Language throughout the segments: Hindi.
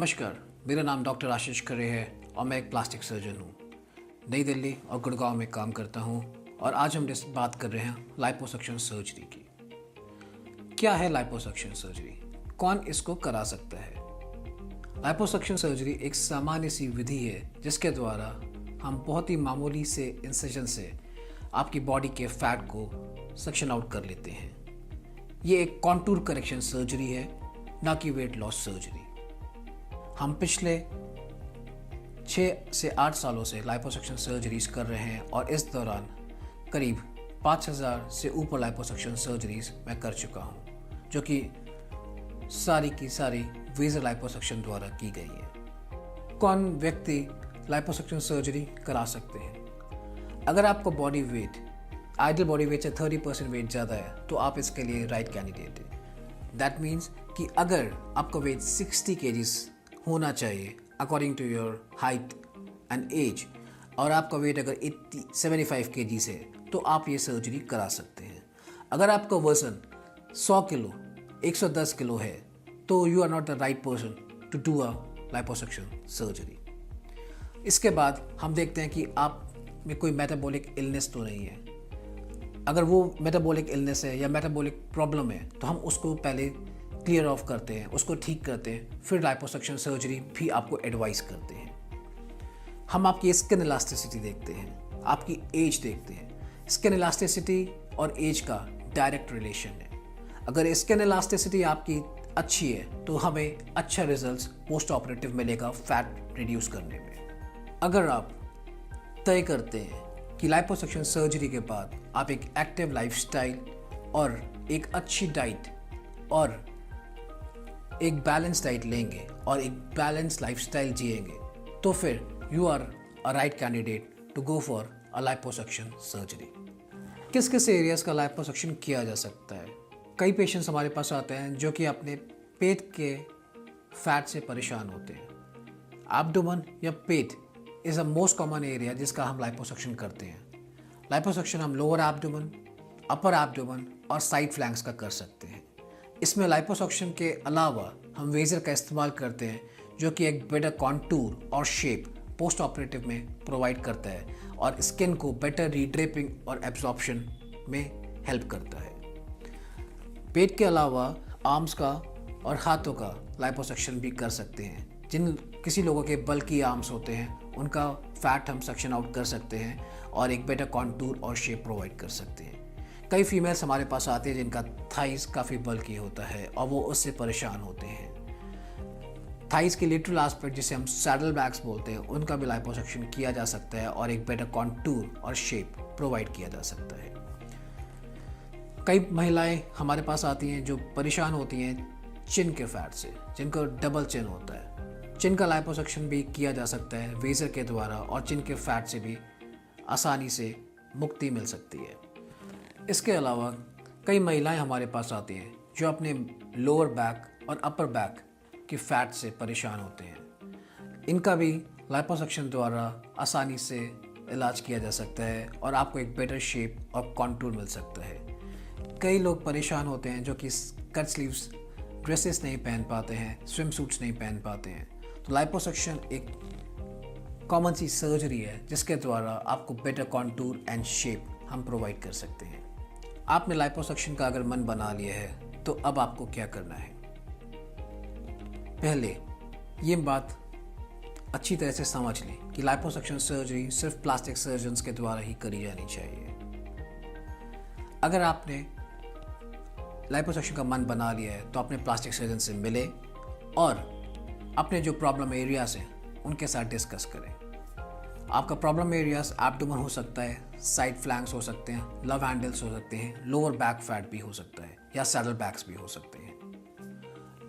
नमस्कार, मेरा नाम डॉक्टर आशीष खरे है और मैं एक प्लास्टिक सर्जन हूँ। नई दिल्ली और गुड़गांव में काम करता हूँ और आज हम बात कर रहे हैं लाइपोसक्शन सर्जरी की। क्या है लाइपोसक्शन सर्जरी? कौन इसको करा सकता है? लाइपोसक्शन सर्जरी एक सामान्य सी विधि है जिसके द्वारा हम बहुत ही मामूली से इंसिजन से आपकी बॉडी के फैट को सक्शन आउट कर लेते हैं। ये एक कॉन्टूर करेक्शन सर्जरी है, ना कि वेट लॉस सर्जरी। हम पिछले 6 से 8 सालों से लाइपोसक्शन सर्जरीज कर रहे हैं और इस दौरान करीब 5000 से ऊपर लाइपोसक्शन सर्जरीज मैं कर चुका हूं, जो कि सारी की सारी वेजर लाइपोसक्शन द्वारा की गई है। कौन व्यक्ति लाइपोसक्शन सर्जरी करा सकते हैं? अगर आपका body weight ideal body weight से 30% वेट ज़्यादा है तो आप इसके लिए राइट कैंडिडेट है। दैट मीन्स कि अगर आपका वेट 60 kgs होना चाहिए according to your height and age और आपका वेट अगर 75 kgs है तो आप ये सर्जरी करा सकते हैं। अगर आपका वजन 100 किलो 110 किलो है तो you are not the right person to do a liposuction surgery. इसके बाद हम देखते हैं कि आप में कोई मेटाबॉलिक इलनेस तो नहीं है। अगर वो मेटाबॉलिक इलनेस है या मेटाबॉलिक प्रॉब्लम है तो हम उसको पहले क्लियर ऑफ करते हैं, उसको ठीक करते हैं, फिर लाइपोसक्शन सर्जरी भी आपको एडवाइस करते हैं। हम आपकी स्किन इलास्टिसिटी देखते हैं, आपकी एज देखते हैं। स्किन इलास्टिसिटी और एज का डायरेक्ट रिलेशन है। अगर स्किन इलास्टिसिटी आपकी अच्छी है तो हमें अच्छा रिजल्ट्स पोस्ट ऑपरेटिव मिलेगा फैट रिड्यूस करने में। अगर आप तय करते हैं कि लाइपोसक्शन सर्जरी के बाद आप एक एक्टिव लाइफस्टाइल और एक अच्छी डाइट और एक बैलेंस डाइट लेंगे और एक बैलेंस लाइफस्टाइल जिएंगे तो फिर you are a right candidate to go for a liposuction surgery. किस किस एरियाज का लाइपोसक्शन किया जा सकता है? कई पेशेंट्स हमारे पास आते हैं जो कि अपने पेट के फैट से परेशान होते हैं। एब्डोमेन या पेट is a most common area जिसका हम लाइपोसक्शन करते हैं। लाइपोसक्शन हम लोअर एब्डोमेन, अपर एब्डोमेन और साइड फ्लैंक्स का कर सकते हैं। इसमें लाइपोसक्शन के अलावा हम वेजर का इस्तेमाल करते हैं जो कि एक बेटर कॉन्टूर और शेप पोस्ट ऑपरेटिव में प्रोवाइड करता है और स्किन को बेटर रीड्रेपिंग और एब्जॉर्प्शन में हेल्प करता है। पेट के अलावा आर्म्स का और हाथों का लाइपोसक्शन भी कर सकते हैं। जिन किसी लोगों के बल्कि आर्म्स होते हैं उनका फैट हम सक्शन आउट कर सकते हैं और एक बेटर कॉन्टूर और शेप प्रोवाइड कर सकते हैं। कई फीमेल्स हमारे पास आते हैं जिनका थाइस काफ़ी बल्की होता है और वो उससे परेशान होते हैं। थाइस के लिटरल एस्पेक्ट जिसे हम सैडल बैग्स बोलते हैं उनका भी लाइपोसक्शन किया जा सकता है और एक बेटर कॉन्टूर और शेप प्रोवाइड किया जा सकता है। कई महिलाएं हमारे पास आती हैं जो परेशान होती हैं चिन के फैट से, जिनको डबल चिन होता है। चिन का लाइपोसक्शन भी किया जा सकता है वेजर के द्वारा और चिन के फैट से भी आसानी से मुक्ति मिल सकती है। इसके अलावा कई महिलाएं हमारे पास आती हैं जो अपने लोअर बैक और अपर बैक के फैट से परेशान होते हैं। इनका भी लाइपोसक्शन द्वारा आसानी से इलाज किया जा सकता है और आपको एक बेटर शेप और कॉन्टूर मिल सकता है। कई लोग परेशान होते हैं जो कि कट स्लीव्स ड्रेसेस नहीं पहन पाते हैं, स्विम सूट्स नहीं पहन पाते हैं। तो लाइपोसक्शन एक कॉमन सी सर्जरी है जिसके द्वारा आपको बेटर कॉन्टूर एंड शेप हम प्रोवाइड कर सकते हैं। आपने लाइपोसक्शन का अगर मन बना लिया है तो अब आपको क्या करना है? पहले ये बात अच्छी तरह से समझ लें कि लाइपोसक्शन सर्जरी सिर्फ प्लास्टिक सर्जन्स के द्वारा ही करी जानी चाहिए। अगर आपने लाइपोसक्शन का मन बना लिया है तो अपने प्लास्टिक सर्जन से मिले और अपने जो प्रॉब्लम एरियाज हैं उनके साथ डिस्कस करें। आपका प्रॉब्लम एरियाज एब्डोमेन हो सकता है, साइड फ्लैंक्स हो सकते हैं, लव हैंडल्स हो सकते हैं, लोअर बैक फैट भी हो सकता है या सैडल बैक्स भी हो सकते हैं।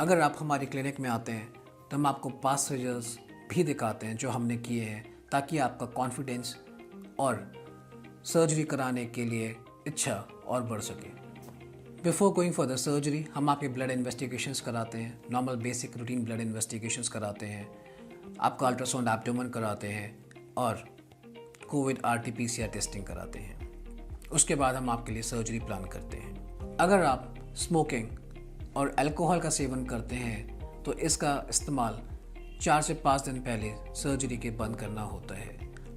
अगर आप हमारी क्लिनिक में आते हैं तो हम आपको पास्ट सर्जरीज भी दिखाते हैं जो हमने किए हैं ताकि आपका कॉन्फिडेंस और सर्जरी कराने के लिए इच्छा और बढ़ सके। Before going for the surgery हम आपके ब्लड इन्वेस्टिगेशंस कराते हैं, normal basic routine blood investigations कराते हैं, आपका अल्ट्रासाउंड एब्डोमेन कराते हैं और कोविड RT-PCR टेस्टिंग कराते हैं। उसके बाद हम आपके लिए सर्जरी प्लान करते हैं। अगर आप स्मोकिंग और अल्कोहल का सेवन करते हैं तो इसका इस्तेमाल 4 से 5 दिन पहले सर्जरी के बंद करना होता है,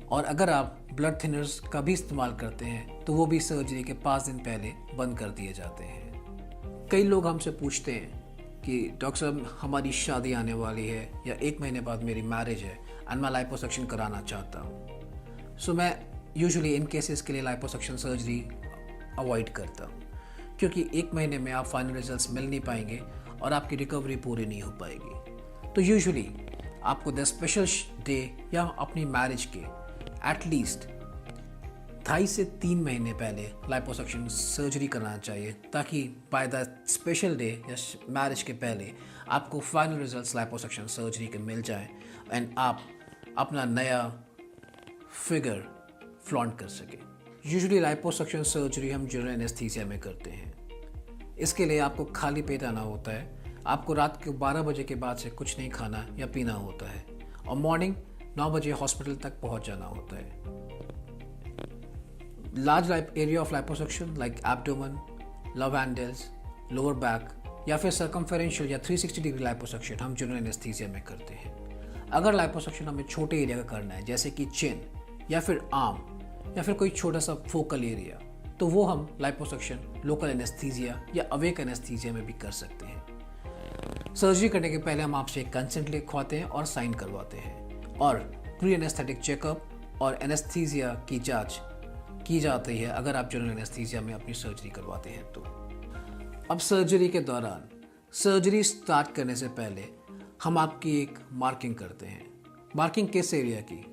और अगर आप ब्लड थिनर्स का भी इस्तेमाल करते हैं तो वो भी सर्जरी के 5 दिन पहले बंद कर दिए जाते हैं। कई लोग हमसे पूछते हैं कि डॉक्टर साहब हमारी शादी आने वाली है या 1 महीने बाद मेरी मैरिज है एंड मैं लाइपोसक्शन कराना चाहता हूँ। सो मैं यूजुअली इन केसेस के लिए लाइपोसक्शन सर्जरी अवॉइड करता हूँ, क्योंकि 1 महीने में आप फाइनल रिजल्ट्स मिल नहीं पाएंगे और आपकी रिकवरी पूरी नहीं हो पाएगी। तो यूजुअली आपको द स्पेशल डे या अपनी मैरिज के एटलीस्ट 2.5 से 3 महीने पहले लाइपोसक्शन सर्जरी कराना चाहिए, ताकि बाय द स्पेशल डे या मैरिज के पहले आपको फाइनल रिजल्ट्स लाइपोसक्शन सर्जरी के मिल जाए एंड आप अपना नया फिगर फ्लॉन्ट कर सके। यूजुअली लाइपोसक्शन सर्जरी हम जनरल एनेस्थीसिया में करते हैं। इसके लिए आपको खाली पेट आना होता है, आपको रात के 12 बजे के बाद से कुछ नहीं खाना या पीना होता है और मॉर्निंग 9 बजे हॉस्पिटल तक पहुंच जाना होता है। Large area of liposuction like abdomen, love handles, lower back या फिर सर्कमफेरेंशियल या 360 डिग्री लाइपोसक्शन हम जनरल एनेस्थीसिया में करते हैं। अगर लाइपोसक्शन हमें छोटे एरिया का करना है, जैसे कि चिन या फिर आर्म या फिर कोई छोटा सा फोकल एरिया, तो वो हम लाइपोसक्शन लोकल एनेस्थीसिया या अवेक एनेस्थीसिया में भी कर सकते हैं। सर्जरी करने के पहले हम आपसे एक कंसेंट लिखवाते हैं और साइन करवाते हैं, और प्री एनेस्थेटिक चेकअप और एनेस्थीसिया की जांच की जाती है अगर आप जनरल एनेस्थीसिया में अपनी सर्जरी करवाते हैं तो। अब सर्जरी के दौरान, सर्जरी स्टार्ट करने से पहले हम आपकी एक मार्किंग करते हैं। मार्किंग किस एरिया की?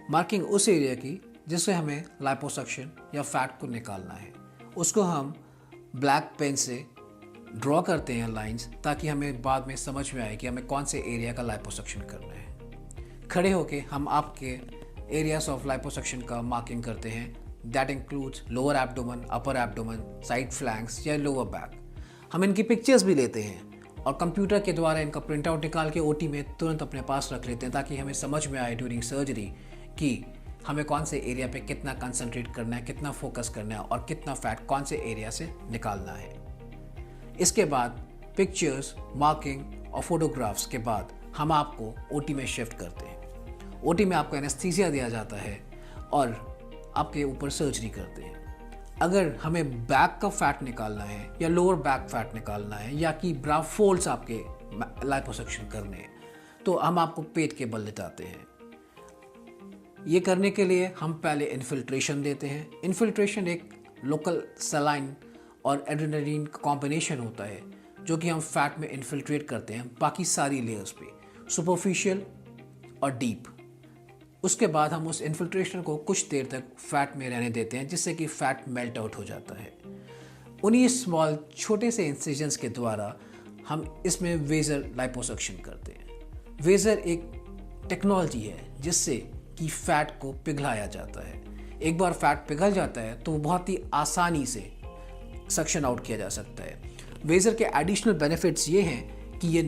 मार्किंग उस एरिया की जिससे हमें लाइपोसक्शन या फैट को निकालना है। उसको हम ब्लैक पेन से ड्रॉ करते हैं लाइंस, ताकि हमें बाद में समझ में आए कि हमें कौन से एरिया का लाइपोसक्शन करना है। खड़े होके हम आपके एरियाज ऑफ लाइपोसक्शन का मार्किंग करते हैं। That includes lower abdomen, upper abdomen, side flanks या लोअर बैक। हम इनकी पिक्चर्स भी लेते हैं और कंप्यूटर के द्वारा इनका प्रिंट आउट निकाल के ओटी में तुरंत अपने पास रख लेते हैं, ताकि हमें समझ में आए ड्यूरिंग सर्जरी कि हमें कौन से एरिया पे कितना कंसंट्रेट करना है, कितना फोकस करना है और कितना फैट कौन से एरिया से निकालना है। इसके बाद पिक्चर्स, मार्किंग और फोटोग्राफ्स के बाद हम आपको ओटी में शिफ्ट करते हैं। ओटी में आपको एनेस्थीसिया दिया जाता है और आपके ऊपर सर्जरी करते हैं। अगर हमें बैक का फैट निकालना है या लोअर बैक फैट निकालना है या कि ब्रा फोल्ड्स आपके लाइपोसक्शन करने हैं, तो हम आपको पेट के बल लिटाते हैं। ये करने के लिए हम पहले इन्फिल्ट्रेशन देते हैं। इन्फिल्ट्रेशन एक लोकल सलाइन और एड्रेनलिन का कॉम्बिनेशन होता है, जो कि हम फैट में इन्फिल्ट्रेट करते हैं बाकी सारी लेयर्स पे, सुपरफिशियल और डीप। उसके बाद हम उस इन्फिल्ट्रेशन को कुछ देर तक फैट में रहने देते हैं, जिससे कि फैट मेल्ट आउट हो जाता है। उन्हीं स्मॉल छोटे से इंसिजन्स के द्वारा हम इसमें वेजर लाइपोसक्शन करते हैं। वेजर एक टेक्नोलॉजी है जिससे कि फैट को पिघलाया जाता है। एक बार फैट पिघल जाता है तो बहुत ही आसानी से सक्शन आउट किया जा सकता है। वेजर के एडिशनल बेनिफिट्स ये हैं कि ये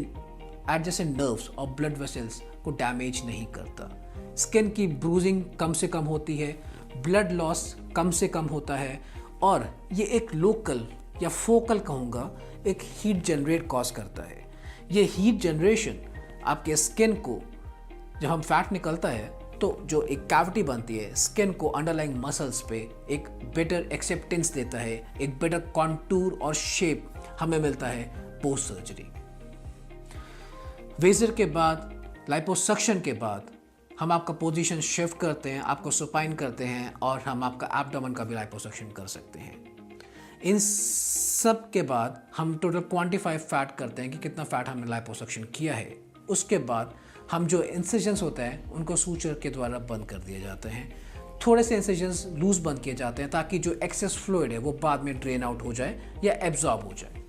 एडजेसेंट नर्व्स और ब्लड वेसल्स को डैमेज नहीं करता। स्किन की ब्रूजिंग कम से कम होती है, ब्लड लॉस कम से कम होता है, और ये एक लोकल या फोकल कहूँगा एक हीट जनरेट कॉज करता है। ये हीट जनरेशन आपके स्किन को, जब हम फैट निकलता है तो जो एक कैविटी बनती है स्किन को अंडरलाइंग मसल्स पे, एक बेटर एक्सेप्टेंस देता है, एक बेटर कॉन्टूर और शेप हमें मिलता है पोस्ट सर्जरी। वेजर के बाद, लाइपोसक्शन के बाद हम आपका पोजीशन शिफ्ट करते हैं, आपको सुपाइन करते हैं और हम आपका एब्डोमेन का भी लाइपोसक्शन कर सकते हैं। इन सब के बाद हम टोटल क्वांटिफाई फैट करते हैं कि कितना फैट हमने लाइपोसक्शन किया है। उसके बाद हम जो इंसिजन्स होते हैं उनको सूचर के द्वारा बंद कर दिए जाते हैं। थोड़े से इंसिजन्स लूज बंद किए जाते हैं ताकि जो एक्सेस फ्लूइड है वो बाद में ड्रेन आउट हो जाए या एब्जॉर्ब हो जाए।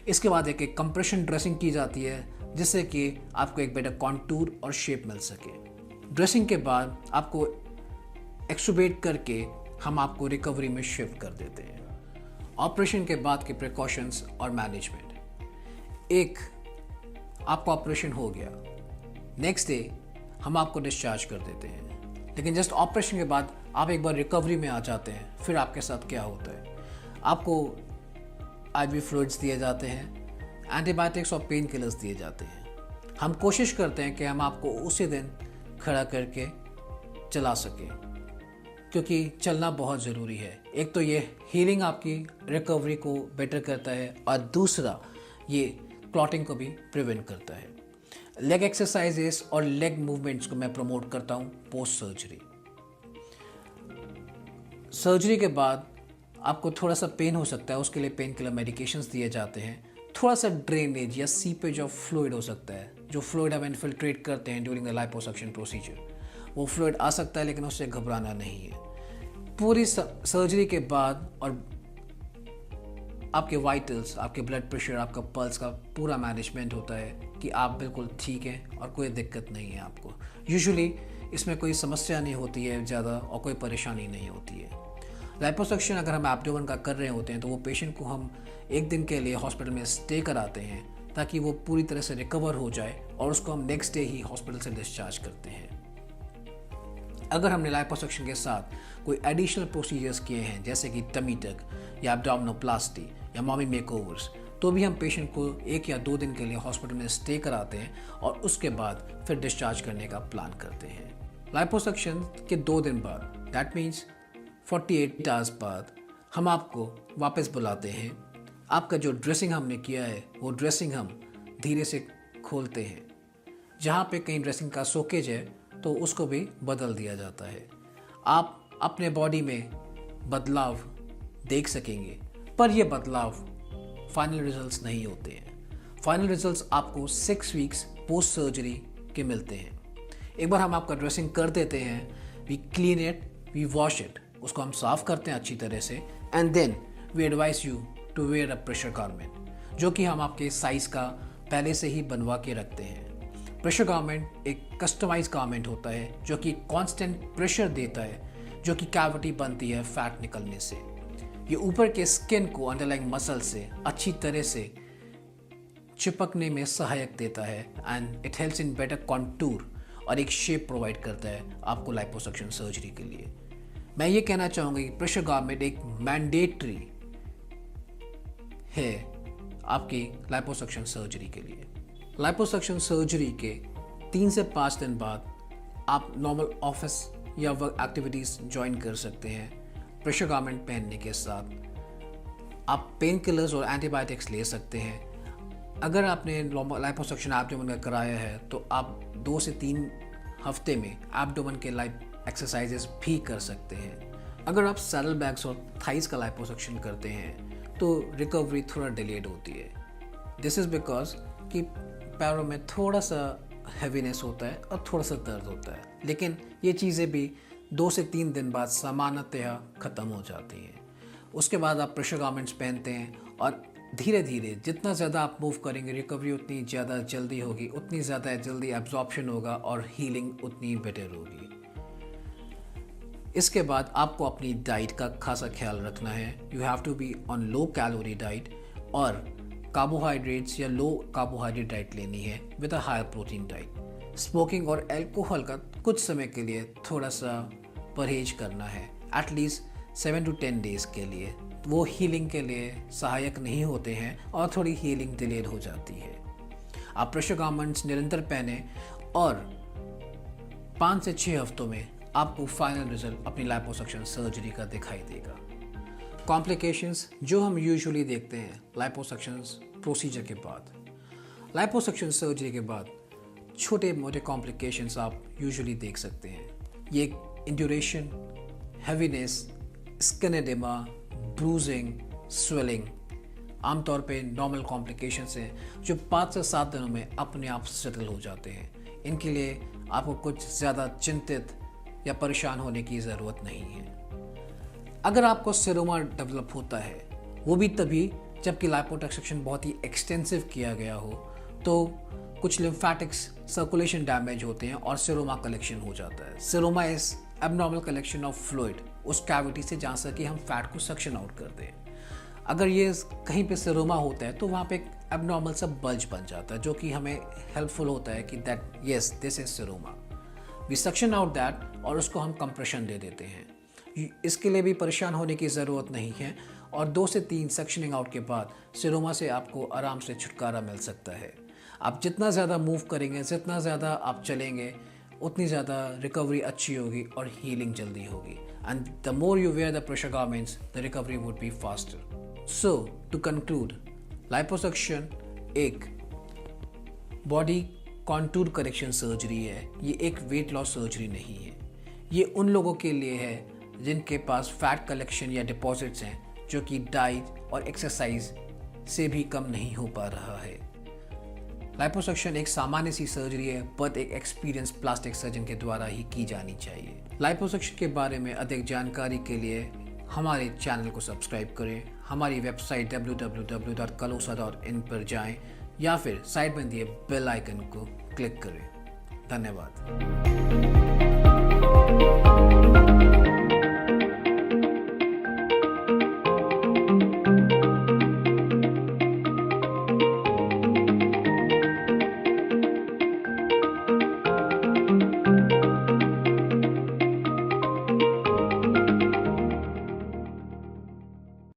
इसके बाद एक कंप्रेशन ड्रेसिंग की जाती है, जिससे कि आपको एक बेटर कॉन्टूर और शेप मिल सके। ड्रेसिंग के बाद आपको एक्सुबेट करके हम आपको रिकवरी में शिफ्ट कर देते हैं। ऑपरेशन के बाद के प्रिकॉशंस और मैनेजमेंट। एक, आपका ऑपरेशन हो गया, नेक्स्ट डे हम आपको डिस्चार्ज कर देते हैं, लेकिन जस्ट ऑपरेशन के बाद आप एक बार रिकवरी में आ जाते हैं। फिर आपके साथ क्या होता है? आपको IV फ्लूइड्स दिए जाते हैं, एंटीबायोटिक्स और पेन किलर्स दिए जाते हैं। हम कोशिश करते हैं कि हम आपको उसी दिन खड़ा करके चला सकें, क्योंकि चलना बहुत ज़रूरी है। एक तो ये हीलिंग आपकी रिकवरी को बेटर करता है और दूसरा ये क्लॉटिंग को भी प्रिवेंट करता है। लेग एक्सरसाइजेस और लेग मूवमेंट्स को मैं प्रमोट करता हूँ पोस्ट सर्जरी। सर्जरी के बाद आपको थोड़ा सा पेन हो सकता है, उसके लिए पेन किलर मेडिकेशंस दिए जाते हैं। थोड़ा सा ड्रेनेज या सीपेज ऑफ फ्लूइड हो सकता है, जो फ्लूइड हम इन्फिल्ट्रेट करते हैं ड्यूरिंग द लाइपोसक्शन प्रोसीजर, वो फ्लूइड आ सकता है, लेकिन उससे घबराना नहीं है। पूरी सर्जरी के बाद और आपके वाइटल्स, आपके ब्लड प्रेशर, आपका पल्स का पूरा मैनेजमेंट होता है कि आप बिल्कुल ठीक हैं और कोई दिक्कत नहीं है आपको। यूजुअली इसमें कोई समस्या नहीं होती है ज़्यादा और कोई परेशानी नहीं होती है। लाइपोसक्शन अगर हम एब्डोमेन का कर रहे होते हैं तो वो पेशेंट को हम एक दिन के लिए हॉस्पिटल में स्टे कराते हैं ताकि वो पूरी तरह से रिकवर हो जाए और उसको हम नेक्स्ट डे ही हॉस्पिटल से डिस्चार्ज करते हैं। अगर हमने लाइपोसक्शन के साथ कोई एडिशनल प्रोसीजर्स किए हैं जैसे कि टमी टक या एब्डोमिनोप्लास्टी या मॉमी मेकओवर्स, तो भी हम पेशेंट को 1 या 2 दिन के लिए हॉस्पिटल में स्टे कराते हैं और उसके बाद फिर डिस्चार्ज करने का प्लान करते हैं। लाइपोसक्शन के 2 दिन बाद, दैट मीन्स 48 आवर्स बाद, हम आपको वापस बुलाते हैं। आपका जो ड्रेसिंग हमने किया है वो ड्रेसिंग हम धीरे से खोलते हैं। जहाँ पे कहीं ड्रेसिंग का सोकेज है तो उसको भी बदल दिया जाता है। आप अपने बॉडी में बदलाव देख सकेंगे, पर ये बदलाव फाइनल रिजल्ट्स नहीं होते हैं। फाइनल रिजल्ट्स आपको 6 वीक्स पोस्ट सर्जरी के मिलते हैं। एक बार हम आपका ड्रेसिंग कर देते हैं, we clean it, we wash it, उसको हम साफ़ करते हैं अच्छी तरह से, and then we advise you to wear a pressure garment, जो कि हम आपके साइज़ का पहले से ही बनवा के रखते हैं। प्रेशर गारमेंट एक कस्टमाइज गारमेंट होता है जो कि कांस्टेंट प्रेशर देता है, जो कि कैविटी बनती है फैट निकलने से। ये ऊपर के स्किन को अंडरलाइंग मसल से अच्छी तरह से चिपकने में सहायक देता है and it helps in better contour और एक शेप प्रोवाइड करता है आपको लाइपोसक्शन सर्जरी के लिए। मैं ये कहना चाहूँगा कि प्रेशर गारमेंट एक मैंडेटरी है आपकी लाइपोसक्शन सर्जरी के लिए। लाइपोसक्शन सर्जरी के 3 से 5 दिन बाद आप नॉर्मल ऑफिस या वर्क एक्टिविटीज़ ज्वाइन कर सकते हैं। प्रेशर गारमेंट पहनने के साथ आप पेन किलर्स और एंटीबायोटिक्स ले सकते हैं। अगर आपने लाइपोसक्शन एब्डोमेन का कराया है तो आप 2 से 3 हफ्ते में एब्डोमेन के लाइप एक्सरसाइजेस भी कर सकते हैं। अगर आप सैडल बैग्स और थाइस का लाइपोसक्शन करते हैं तो रिकवरी थोड़ा डिलेड होती है। दिस इज़ बिकॉज कि पैरों में थोड़ा सा हैवीनेस होता है और थोड़ा सा दर्द होता है, लेकिन ये चीज़ें भी 2 से 3 दिन बाद सामान्यतः ख़त्म हो जाती हैं। उसके बाद आप प्रेशर गारमेंट्स पहनते हैं और धीरे धीरे जितना ज़्यादा आप मूव करेंगे रिकवरी उतनी ज़्यादा जल्दी होगी, उतनी ज़्यादा जल्दी एब्जॉर्प्शन होगा और हीलिंग उतनी बेटर होगी। इसके बाद आपको अपनी डाइट का खासा ख्याल रखना है। You have to be on low calorie diet और कार्बोहाइड्रेट्स या लो कार्बोहाइड्रेट डाइट लेनी है with a higher protein diet. Smoking और अल्कोहल का कुछ समय के लिए थोड़ा सा परहेज करना है, एटलीस्ट 7 to 10 डेज़ के लिए। वो हीलिंग के लिए सहायक नहीं होते हैं और थोड़ी हीलिंग डिलेड हो जाती है। आप प्रेशर गारमेंट्स निरंतर पहने और 5 से 6 हफ्तों में आपको फाइनल रिजल्ट अपनी लाइपोसक्शन सर्जरी का दिखाई देगा। कॉम्प्लिकेशंस जो हम यूजुअली देखते हैं लाइपोसक्शन प्रोसीजर के बाद, लाइपोसक्शन सर्जरी के बाद छोटे मोटे कॉम्प्लिकेशंस आप यूजुअली देख सकते हैं। ये induration, heaviness, skin oedema, bruising, swelling आमतौर पे नॉर्मल कॉम्प्लिकेशंस हैं जो 5 से 7 दिनों में अपने आप सेटल हो जाते हैं। इनके लिए आपको कुछ ज़्यादा चिंतित या परेशान होने की ज़रूरत नहीं है। अगर आपको सेरोमा डेवलप होता है, वो भी तभी जबकि लाइपोसक्शन बहुत ही एक्सटेंसिव किया गया हो, तो कुछ लिम्फेटिक्स सर्कुलेशन डैमेज होते हैं और सेरोमा कलेक्शन हो जाता है। Seroma is abnormal collection of fluid उस कैविटी से जहाँ से कि हम फैट को सक्शन आउट कर दें। अगर ये कहीं पे सेरोमा होता है तो वहाँ पे एक एबनॉर्मल सा बल्ज बन जाता है जो कि हमें हेल्पफुल होता है कि that yes this is seroma, we suction out that और उसको हम कंप्रेशन दे देते हैं। इसके लिए भी परेशान होने की ज़रूरत नहीं है और 2 से 3 सेक्शनिंग आउट के बाद सेरोमा से आपको आराम से छुटकारा मिल सकता है। आप जितना ज़्यादा मूव करेंगे, जितना ज़्यादा आप चलेंगे, उतनी ज़्यादा रिकवरी अच्छी होगी और हीलिंग जल्दी होगी. And the more you wear the pressure garments, the recovery would be faster. So to conclude, liposuction एक बॉडी कॉन्टूर करेक्शन सर्जरी है. ये एक वेट लॉस सर्जरी नहीं है. ये उन लोगों के लिए है जिनके पास फैट कलेक्शन या डिपॉजिट्स हैं जो कि डाइट और एक्सरसाइज से भी कम नहीं हो पा रहा है. लाइपोसक्शन एक सामान्य सी सर्जरी है, बट एक एक्सपीरियंस प्लास्टिक सर्जन के द्वारा ही की जानी चाहिए. लाइपोसक्शन के बारे में अधिक जानकारी के लिए हमारे चैनल को सब्सक्राइब करें, हमारी वेबसाइट www.kalosa.in पर जाएं या फिर साइड में दिए बेल आइकन को क्लिक करें. धन्यवाद.